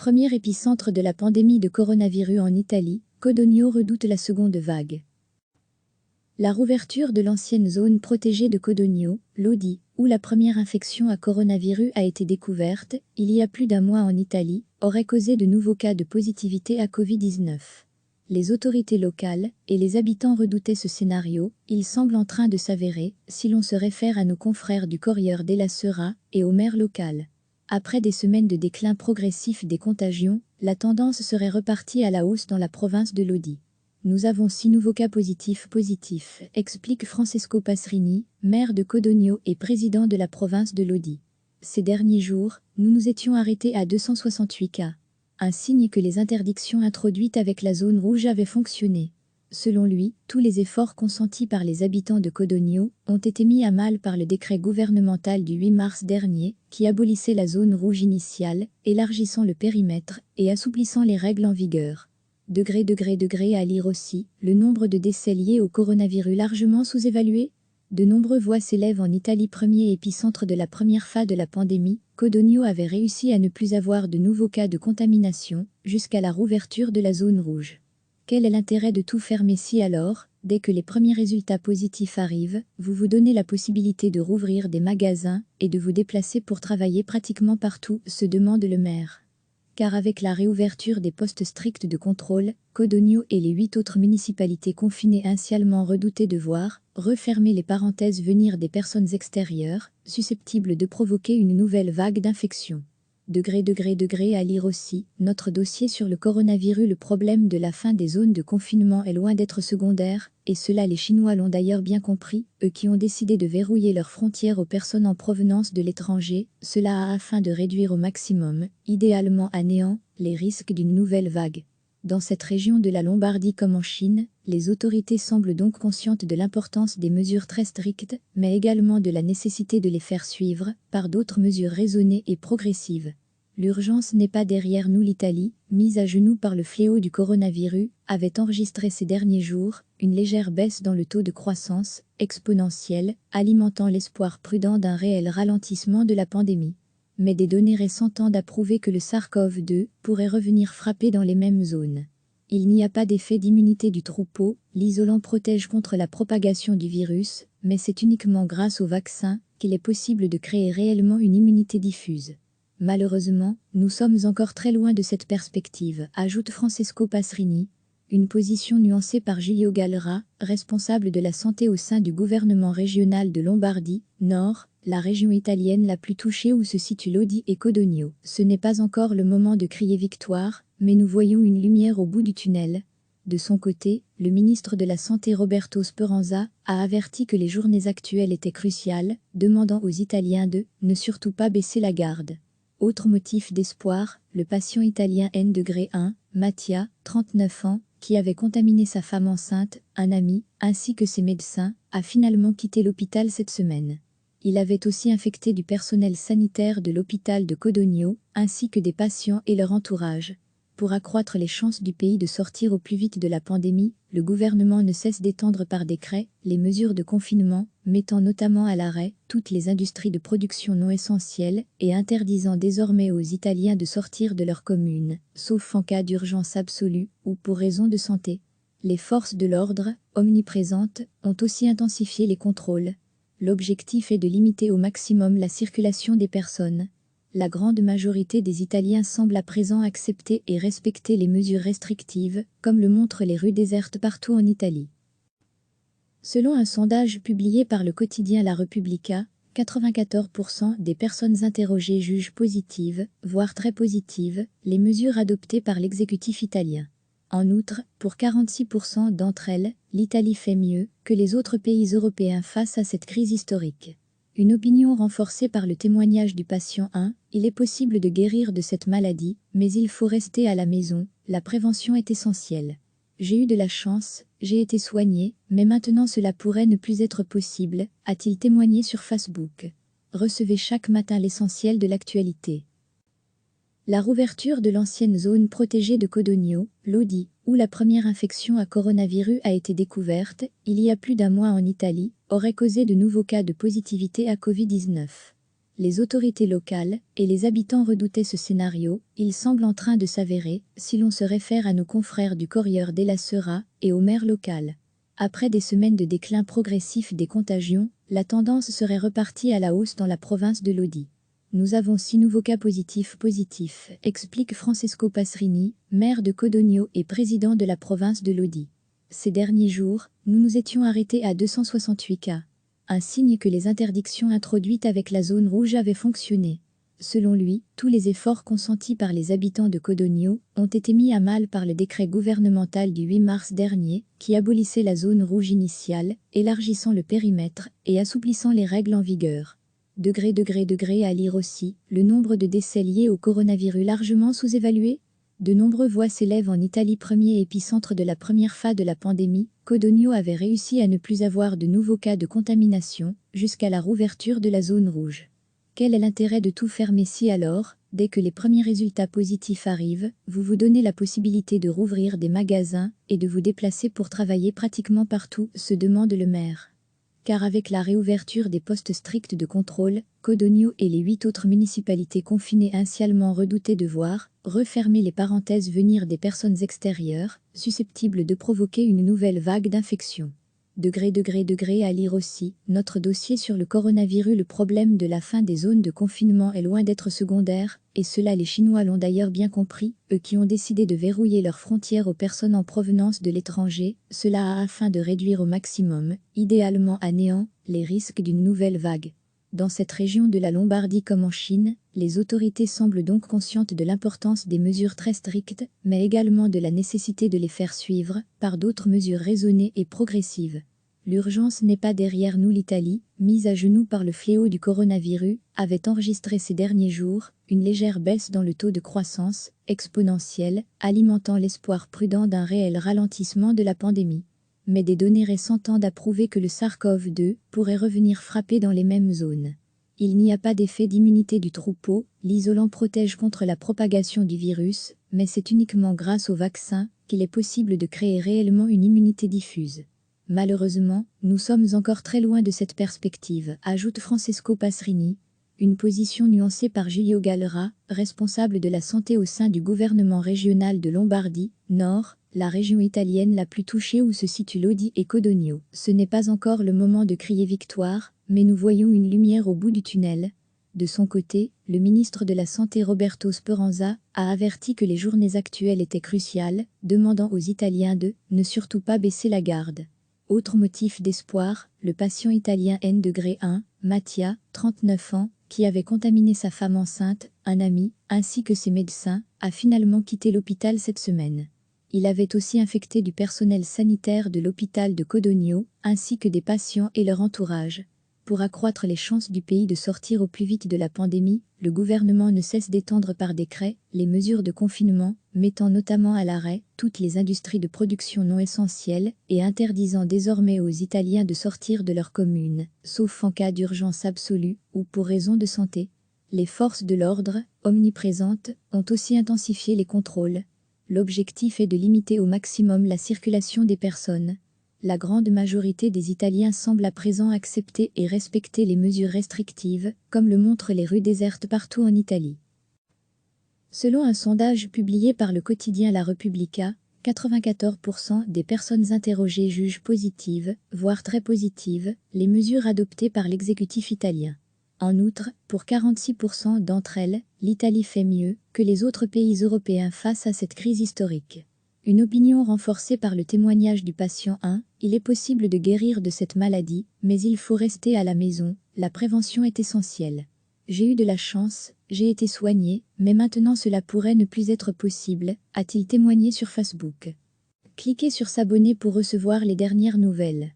Premier épicentre de la pandémie de coronavirus en Italie, Codogno redoute la seconde vague. La rouverture de l'ancienne zone protégée de Codogno, Lodi, où la première infection à coronavirus a été découverte, il y a plus d'un mois en Italie, aurait causé de nouveaux cas de positivité à Covid-19. Les autorités locales et les habitants redoutaient ce scénario, il semble en train de s'avérer, si l'on se réfère à nos confrères du Corriere della Sera et au maire local. Après des semaines de déclin progressif des contagions, la tendance serait repartie à la hausse dans la province de Lodi. Nous avons 6 nouveaux cas positifs, explique Francesco Pasrini, maire de Codogno et président de la province de Lodi. Ces derniers jours, nous nous étions arrêtés à 268 cas. Un signe que les interdictions introduites avec la zone rouge avaient fonctionné. Selon lui, tous les efforts consentis par les habitants de Codogno ont été mis à mal par le décret gouvernemental du 8 mars dernier, qui abolissait la zone rouge initiale, élargissant le périmètre et assouplissant les règles en vigueur. À lire aussi, le nombre de décès liés au coronavirus largement sous-évalué. De nombreuses voix s'élèvent en Italie, premier épicentre de la première phase de la pandémie. Codogno avait réussi à ne plus avoir de nouveaux cas de contamination, jusqu'à la rouverture de la zone rouge. Quel est l'intérêt de tout fermer si alors, dès que les premiers résultats positifs arrivent, vous vous donnez la possibilité de rouvrir des magasins et de vous déplacer pour travailler pratiquement partout, se demande le maire. Car avec la réouverture des postes stricts de contrôle, Codogno et les 8 autres municipalités confinées initialement redoutaient de voir refermer les parenthèses venir des personnes extérieures, susceptibles de provoquer une nouvelle vague d'infection. À lire aussi, notre dossier sur le coronavirus. Le problème de la fin des zones de confinement est loin d'être secondaire, et cela les Chinois l'ont d'ailleurs bien compris, eux qui ont décidé de verrouiller leurs frontières aux personnes en provenance de l'étranger, cela afin de réduire au maximum, idéalement à néant, les risques d'une nouvelle vague. Dans cette région de la Lombardie comme en Chine, les autorités semblent donc conscientes de l'importance des mesures très strictes, mais également de la nécessité de les faire suivre par d'autres mesures raisonnées et progressives. L'urgence n'est pas derrière nous. L'Italie, mise à genoux par le fléau du coronavirus, avait enregistré ces derniers jours une légère baisse dans le taux de croissance exponentielle, alimentant l'espoir prudent d'un réel ralentissement de la pandémie. Mais des données récentes tendent à prouver que le SARS-CoV-2 pourrait revenir frapper dans les mêmes zones. Il n'y a pas d'effet d'immunité du troupeau, l'isolant protège contre la propagation du virus, mais c'est uniquement grâce au vaccin qu'il est possible de créer réellement une immunité diffuse. Malheureusement, nous sommes encore très loin de cette perspective, ajoute Francesco Pasrini, une position nuancée par Giulio Gallera, responsable de la santé au sein du gouvernement régional de Lombardie, Nord, la région italienne la plus touchée où se situent Lodi et Codogno. Ce n'est pas encore le moment de crier victoire, mais nous voyons une lumière au bout du tunnel. De son côté, le ministre de la Santé Roberto Speranza a averti que les journées actuelles étaient cruciales, demandant aux Italiens de ne surtout pas baisser la garde. Autre motif d'espoir, le patient italien N-1, Mattia, 39 ans, qui avait contaminé sa femme enceinte, un ami, ainsi que ses médecins, a finalement quitté l'hôpital cette semaine. Il avait aussi infecté du personnel sanitaire de l'hôpital de Codogno, ainsi que des patients et leur entourage. Pour accroître les chances du pays de sortir au plus vite de la pandémie, le gouvernement ne cesse d'étendre par décret les mesures de confinement, mettant notamment à l'arrêt toutes les industries de production non essentielles et interdisant désormais aux Italiens de sortir de leur commune, sauf en cas d'urgence absolue ou pour raison de santé. Les forces de l'ordre, omniprésentes, ont aussi intensifié les contrôles. L'objectif est de limiter au maximum la circulation des personnes. La grande majorité des Italiens semble à présent accepter et respecter les mesures restrictives, comme le montrent les rues désertes partout en Italie. Selon un sondage publié par le quotidien La Repubblica, 94% des personnes interrogées jugent positives, voire très positives, les mesures adoptées par l'exécutif italien. En outre, pour 46% d'entre elles, l'Italie fait mieux que les autres pays européens face à cette crise historique. Une opinion renforcée par le témoignage du patient 1, il est possible de guérir de cette maladie, mais il faut rester à la maison, la prévention est essentielle. J'ai eu de la chance, j'ai été soigné, mais maintenant cela pourrait ne plus être possible, a-t-il témoigné sur Facebook. Recevez chaque matin l'essentiel de l'actualité. La rouverture de l'ancienne zone protégée de Codogno, Lodi, où la première infection à coronavirus a été découverte, il y a plus d'un mois en Italie, aurait causé de nouveaux cas de positivité à Covid-19. Les autorités locales et les habitants redoutaient ce scénario, il semble en train de s'avérer, si l'on se réfère à nos confrères du Corriere della Sera et au maire local. Après des semaines de déclin progressif des contagions, la tendance serait repartie à la hausse dans la province de Lodi. Nous avons 6 nouveaux cas positifs, explique Francesco Pasrini, maire de Codogno et président de la province de Lodi. Ces derniers jours, nous nous étions arrêtés à 268 cas. Un signe que les interdictions introduites avec la zone rouge avaient fonctionné. Selon lui, tous les efforts consentis par les habitants de Codogno ont été mis à mal par le décret gouvernemental du 8 mars dernier, qui abolissait la zone rouge initiale, élargissant le périmètre et assouplissant les règles en vigueur. À lire aussi, le nombre de décès liés au coronavirus largement sous-évalué. De nombreuses voix s'élèvent en Italie, premier épicentre de la première phase de la pandémie. Codogno avait réussi à ne plus avoir de nouveaux cas de contamination, jusqu'à la rouverture de la zone rouge. Quel est l'intérêt de tout fermer si alors, dès que les premiers résultats positifs arrivent, vous vous donnez la possibilité de rouvrir des magasins et de vous déplacer pour travailler pratiquement partout, se demande le maire. Car avec la réouverture des postes stricts de contrôle, Codogno et les 8 autres municipalités confinées initialement redoutaient de voir refermer les parenthèses venir des personnes extérieures, susceptibles de provoquer une nouvelle vague d'infection. À lire aussi, notre dossier sur le coronavirus. Le problème de la fin des zones de confinement est loin d'être secondaire, et cela les Chinois l'ont d'ailleurs bien compris, eux qui ont décidé de verrouiller leurs frontières aux personnes en provenance de l'étranger, cela afin de réduire au maximum, idéalement à néant, les risques d'une nouvelle vague. Dans cette région de la Lombardie comme en Chine, les autorités semblent donc conscientes de l'importance des mesures très strictes, mais également de la nécessité de les faire suivre par d'autres mesures raisonnées et progressives. L'urgence n'est pas derrière nous. L'Italie, mise à genoux par le fléau du coronavirus, avait enregistré ces derniers jours une légère baisse dans le taux de croissance exponentielle, alimentant l'espoir prudent d'un réel ralentissement de la pandémie. Mais des données récentes tendent à prouver que le SARS-CoV-2 pourrait revenir frapper dans les mêmes zones. Il n'y a pas d'effet d'immunité du troupeau, l'isolant protège contre la propagation du virus, mais c'est uniquement grâce au vaccin qu'il est possible de créer réellement une immunité diffuse. Malheureusement, nous sommes encore très loin de cette perspective, ajoute Francesco Pasrini. Une position nuancée par Giulio Gallera, responsable de la santé au sein du gouvernement régional de Lombardie, Nord, la région italienne la plus touchée où se situent Lodi et Codogno. Ce n'est pas encore le moment de crier victoire, mais nous voyons une lumière au bout du tunnel. De son côté, le ministre de la Santé Roberto Speranza a averti que les journées actuelles étaient cruciales, demandant aux Italiens de ne surtout pas baisser la garde. Autre motif d'espoir, le patient italien N-1, Mattia, 39 ans, qui avait contaminé sa femme enceinte, un ami, ainsi que ses médecins, a finalement quitté l'hôpital cette semaine. Il avait aussi infecté du personnel sanitaire de l'hôpital de Codogno, ainsi que des patients et leur entourage. Pour accroître les chances du pays de sortir au plus vite de la pandémie, le gouvernement ne cesse d'étendre par décret les mesures de confinement, mettant notamment à l'arrêt toutes les industries de production non essentielles et interdisant désormais aux Italiens de sortir de leur commune, sauf en cas d'urgence absolue ou pour raison de santé. Les forces de l'ordre, omniprésentes, ont aussi intensifié les contrôles. L'objectif est de limiter au maximum la circulation des personnes. La grande majorité des Italiens semblent à présent accepter et respecter les mesures restrictives, comme le montrent les rues désertes partout en Italie. Selon un sondage publié par le quotidien La Repubblica, 94% des personnes interrogées jugent positives, voire très positives, les mesures adoptées par l'exécutif italien. En outre, pour 46% d'entre elles, l'Italie fait mieux que les autres pays européens face à cette crise historique. Une opinion renforcée par le témoignage du patient 1, il est possible de guérir de cette maladie, mais il faut rester à la maison, la prévention est essentielle. J'ai eu de la chance, j'ai été soigné, mais maintenant cela pourrait ne plus être possible, a-t-il témoigné sur Facebook. Cliquez sur s'abonner pour recevoir les dernières nouvelles.